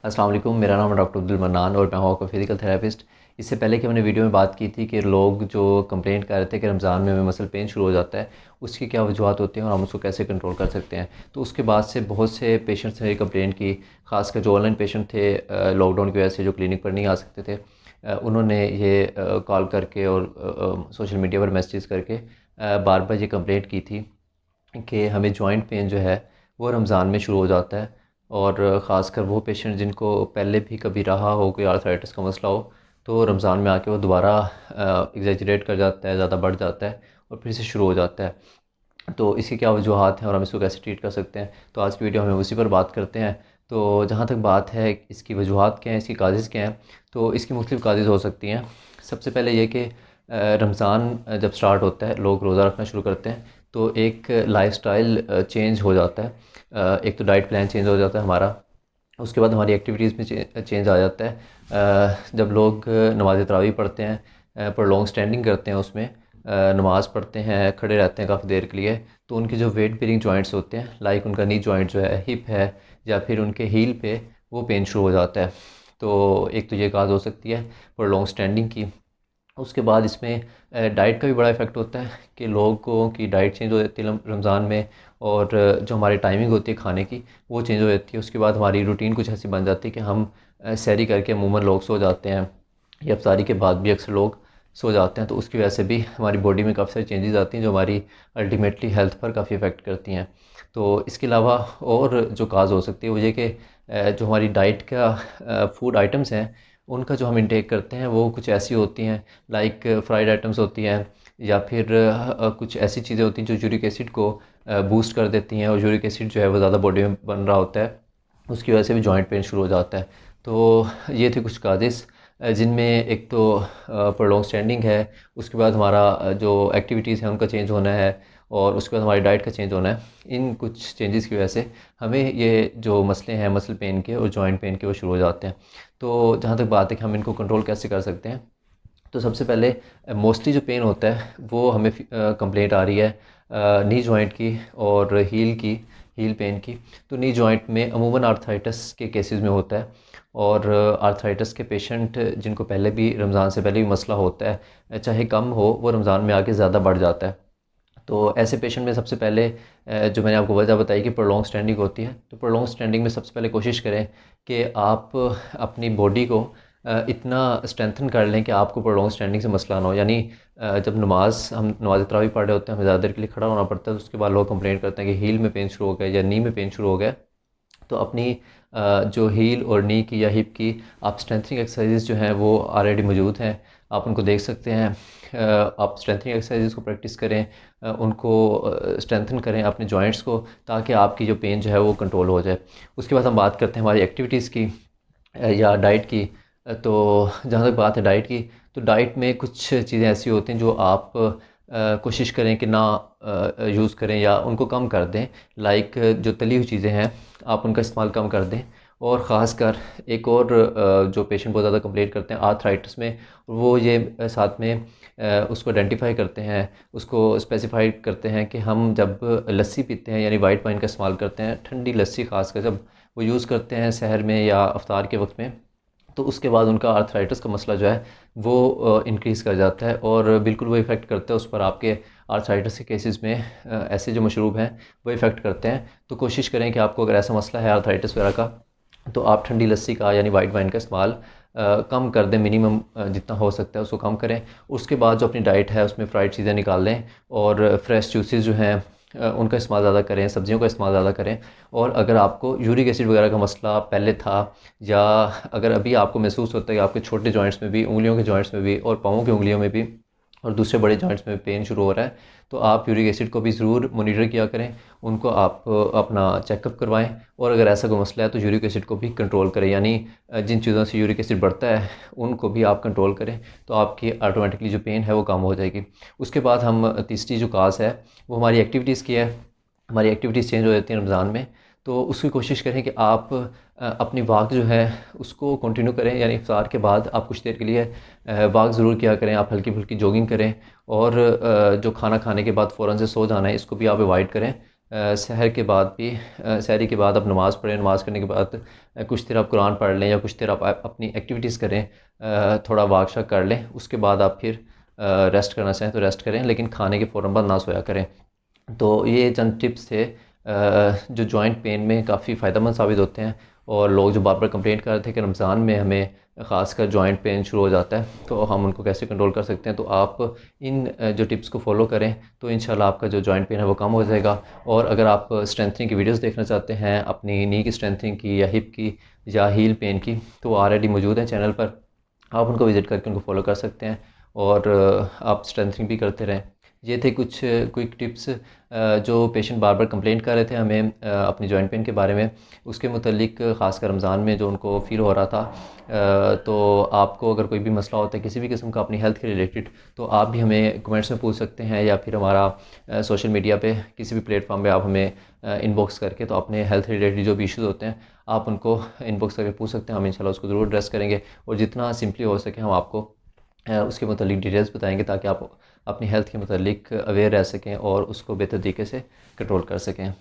अस्सलाम वालेकुम। मेरा नाम है डॉक्टर अब्दुल मन्नान और मैं हूँ आपका फिज़िकल थेरेपिस्ट। इससे पहले कि हमने वीडियो में बात की थी कि लोग जो कंप्लेंट कर रहे थे कि रमज़ान में हमें मसल पेन शुरू हो जाता है, उसकी क्या वजूहत होती हैं और हम उसको कैसे कंट्रोल कर सकते हैं। तो उसके बाद से बहुत से पेशेंट्स ने कंप्लेंट की, ख़ासकर जो ऑनलाइन पेशेंट थे लॉकडाउन की वजह से जो क्लिनिक पर नहीं आ सकते थे। उन्होंने ये कॉल करके और सोशल मीडिया पर मैसेज करके बार बार ये कंप्लेंट की थी कि हमें जॉइंट पेन जो है वो रमज़ान में शुरू हो जाता है। और ख़ासकर वो पेशेंट जिनको पहले भी कभी रहा हो, कोई आर्थराइटिस का मसला हो, तो रमज़ान में आके वो दोबारा एग्जैजरेट कर जाता है, ज़्यादा बढ़ जाता है और फिर से शुरू हो जाता है। तो इसकी क्या वजूहत हैं और हम इसको कैसे ट्रीट कर सकते हैं, तो आज की वीडियो में उसी पर बात करते हैं। तो जहाँ तक बात है इसकी वजूहत क्या हैं, इसकी काजेज़ क्या हैं, तो इसकी मुख्तलिफ़ काजेज़ हो सकती हैं। सबसे पहले ये कि रमज़ान जब स्टार्ट होता है, लोग रोज़ा रखना शुरू करते हैं, तो एक लाइफस्टाइल चेंज हो जाता है। एक तो डाइट प्लान चेंज हो जाता है हमारा। उसके बाद हमारी एक्टिविटीज़ में चेंज आ जाता है। जब लोग नमाज़ तरावी पढ़ते हैं, प्रोलॉन्ग स्टैंडिंग करते हैं, उसमें नमाज़ पढ़ते हैं, खड़े रहते हैं काफ़ी देर के लिए, तो उनके जो वेट बेरिंग जॉइंट्स होते हैं, लाइक उनका नी जॉइंट जो है, हिप है, या फिर उनके हील पे वो पेन शुरू हो जाता है। तो एक तो ये काज हो सकती है प्रोलॉन्ग स्टैंडिंग की। उसके बाद इसमें डाइट का भी बड़ा इफ़ेक्ट होता है कि लोगों की डाइट चेंज हो जाती है रमज़ान में। और जो हमारी टाइमिंग होती है खाने की, वो चेंज हो जाती है। उसके बाद हमारी रूटीन कुछ ऐसी बन जाती है कि हम सहरी करके अमूमन लोग सो जाते हैं, या इफ्तारी के बाद भी अक्सर लोग सो जाते हैं। तो उसकी वजह से भी हमारी बॉडी में काफ़ी सारी चेंजेस आती हैं जो हमारी अल्टीमेटली हेल्थ पर काफ़ी इफ़ेक्ट करती हैं। तो इसके अलावा और जो काज हो सकती है वो ये कि जो हमारी डाइट का फूड आइटम्स हैं, उनका जो हम इंटेक करते हैं वो कुछ ऐसी होती हैं, लाइक फ्राइड आइटम्स होती हैं, या फिर कुछ ऐसी चीज़ें होती हैं जो यूरिक एसिड को बूस्ट कर देती हैं, और यूरिक एसिड जो है वो ज़्यादा बॉडी में बन रहा होता है, उसकी वजह से भी जॉइंट पेन शुरू हो जाता है। तो ये थे कुछ काजेज़ जिनमें एक तो प्रोलॉन्ग स्टैंडिंग है, उसके बाद हमारा जो एक्टिविटीज़ हैं उनका चेंज होना है, और उसके बाद हमारी डाइट का चेंज होना है। इन कुछ चेंजेस की वजह से हमें ये जो मसले हैं मसल पेन के और जॉइंट पेन के, वो शुरू हो जाते हैं। तो जहाँ तक बात है कि हम इनको कंट्रोल कैसे कर सकते हैं, तो सबसे पहले मोस्टली जो पेन होता है वो हमें कंप्लेंट आ रही है नी जॉइंट की और हील पेन की। तो नी जॉइंट में अमूमन आर्थराइटिस के केसेस में होता है, और आर्थराइटिस के पेशेंट जिनको पहले भी रमज़ान से पहले भी मसला होता है, चाहे कम हो, वो रमज़ान में आके ज़्यादा बढ़ जाता है। तो ऐसे पेशेंट में सबसे पहले जो मैंने आपको वजह बताई कि प्रोलॉन्ग स्टैंडिंग होती है, तो प्रोलॉन्ग स्टैंडिंग में सबसे पहले कोशिश करें कि आप अपनी बॉडी को इतना स्ट्रेंथन कर लें कि आपको प्रोलॉन्ग स्टैंडिंग से मसला ना हो। यानी जब हम नमाज तरावी पढ़ रहे होते हैं, हमें ज़्यादा देर के लिए खड़ा होना पड़ता है, तो उसके बाद लोग कंप्लेंट करते हैं कि हील में पेन शुरू हो गया या नी में पेन शुरू हो गया। तो अपनी जो हील और नी की या हिप की आप स्ट्रेंथनिंग एक्सरसाइजेज जो हैं वो ऑलरेडी मौजूद हैं, आप उनको देख सकते हैं। आप स्ट्रेंथनिंग एक्सरसाइजेज को प्रैक्टिस करें, उनको स्ट्रेंथन करें अपने जॉइंट्स को, ताकि आपकी जो पेन जो है वो कंट्रोल हो जाए। उसके बाद हम बात करते हैं हमारी एक्टिविटीज़ की या डाइट की। तो जहाँ तक बात है डाइट की, तो डाइट में कुछ चीज़ें ऐसी होती हैं जो आप कोशिश करें कि ना यूज़ करें या उनको कम कर दें। लाइक जो तली हुई चीज़ें हैं, आप उनका इस्तेमाल कम कर दें। और ख़ासकर एक और जो पेशेंट बहुत ज़्यादा कंप्लेंट करते हैं आर्थराइटिस में, वो ये साथ में उसको आइडेंटिफाई करते हैं, उसको स्पेसिफाई करते हैं कि हम जब लस्सी पीते हैं, यानी वाइट वाइन का इस्तेमाल करते हैं, ठंडी लस्सी ख़ासकर जब वो यूज़ करते हैं सहर में या अफ्तार के वक्त में, तो उसके बाद उनका आर्थराइटिस का मसला जो है वो इंक्रीज़ कर जाता है, और बिल्कुल वो इफ़ेक्ट करता है उस पर। आपके आर्थराइटिस के केसेस में ऐसे जो मशरूब हैं वो इफ़ेक्ट करते हैं। तो कोशिश करें कि आपको अगर ऐसा मसला है आर्थराइटिस वगैरह का, तो आप ठंडी लस्सी का यानी वाइट वाइन का इस्तेमाल कम कर दें, मिनिमम जितना हो सकता है उसको कम करें। उसके बाद जो अपनी डाइट है उसमें फ्राइड चीज़ें निकाल लें, और फ्रेश जूसेस जो हैं उनका इस्तेमाल ज़्यादा करें, सब्जियों का इस्तेमाल ज़्यादा करें। और अगर आपको यूरिक एसिड वगैरह का मसला पहले था, या अगर अभी आपको महसूस होता है कि आपके छोटे जॉइंट्स में भी, उंगलियों के जॉइंट्स में भी, और पाँवों की उंगलियों में भी, और दूसरे बड़े जॉइंट्स में पेन शुरू हो रहा है, तो आप यूरिक एसिड को भी ज़रूर मॉनिटर किया करें, उनको आप अपना चेकअप करवाएं। और अगर ऐसा कोई मसला है तो यूरिक एसिड को भी कंट्रोल करें, यानी जिन चीज़ों से यूरिक एसिड बढ़ता है उनको भी आप कंट्रोल करें, तो आपकी ऑटोमेटिकली जो पेन है वो कम हो जाएगी। उसके बाद हम तीसरी जो काज है वो हमारी एक्टिविटीज़ की है। हमारी एक्टिविटीज़ चेंज हो जाती हैं रमज़ान में, तो उसकी कोशिश करें कि आप अपनी वॉक जो है उसको कंटिन्यू करें, यानी इफ्तार के बाद आप कुछ देर के लिए वॉक ज़रूर किया करें, आप हल्की फुल्की जॉगिंग करें। और जो खाना खाने के बाद फ़ौरन से सो जाना है, इसको भी आप अवॉइड करें, सहर के बाद भी सहरी के बाद आप नमाज़ पढ़ें, नमाज़ करने के बाद कुछ देर आप कुरान पढ़ लें या कुछ देर आप अपनी एक्टिविटीज़ करें, थोड़ा वॉक शाक कर लें। उसके बाद आप फिर रेस्ट करना चाहें तो रेस्ट करें, लेकिन खाने के फ़ौरन बाद ना सोया करें। तो ये चंद टिप्स थे जो जॉइंट पेन में काफ़ी फ़ायदेमंद साबित होते हैं। और लोग जो बार बार कंप्लेंट कर रहे थे कि रमज़ान में हमें ख़ासकर जॉइंट पेन शुरू हो जाता है, तो हम उनको कैसे कंट्रोल कर सकते हैं। तो आप इन जो टिप्स को फॉलो करें तो इंशाल्लाह आपका जो जॉइंट पेन है वो कम हो जाएगा। और अगर आप स्ट्रेंथनिंग की वीडियोस देखना चाहते हैं अपनी नी की स्ट्रेंथनिंग की या हिप की या हील पेन की, तो ऑलरेडी मौजूद हैं चैनल पर, आप उनको विज़िट करके उनको फॉलो कर सकते हैं और आप स्ट्रेंथनिंग भी करते रहें। ये थे कुछ क्विक टिप्स जो पेशेंट बार बार कंप्लेंट कर रहे थे हमें अपनी जॉइंट पेन के बारे में, उसके मुतालिक ख़ासकर रमज़ान में जो उनको फ़ील हो रहा था। तो आपको अगर कोई भी मसला होता है किसी भी किस्म का अपनी हेल्थ के रिलेटेड, तो आप भी हमें कमेंट्स में पूछ सकते हैं या फिर हमारा सोशल मीडिया पे किसी भी प्लेटफॉर्म पे आप हमें इनबॉक्स करके, तो अपने हेल्थ रिलेटेड जो भी इश्यूज़ होते हैं आप उनको इनबॉक्स करके पूछ सकते हैं। हम इंशाल्लाह उसको ज़रूर एड्रेस करेंगे और जितना सिंपली हो सके हम आपको उसके मतलब डिटेल्स बताएंगे ताकि आप अपनी हेल्थ के मतलब अवेयर रह सकें और उसको बेहतर तरीके से कंट्रोल कर सकें।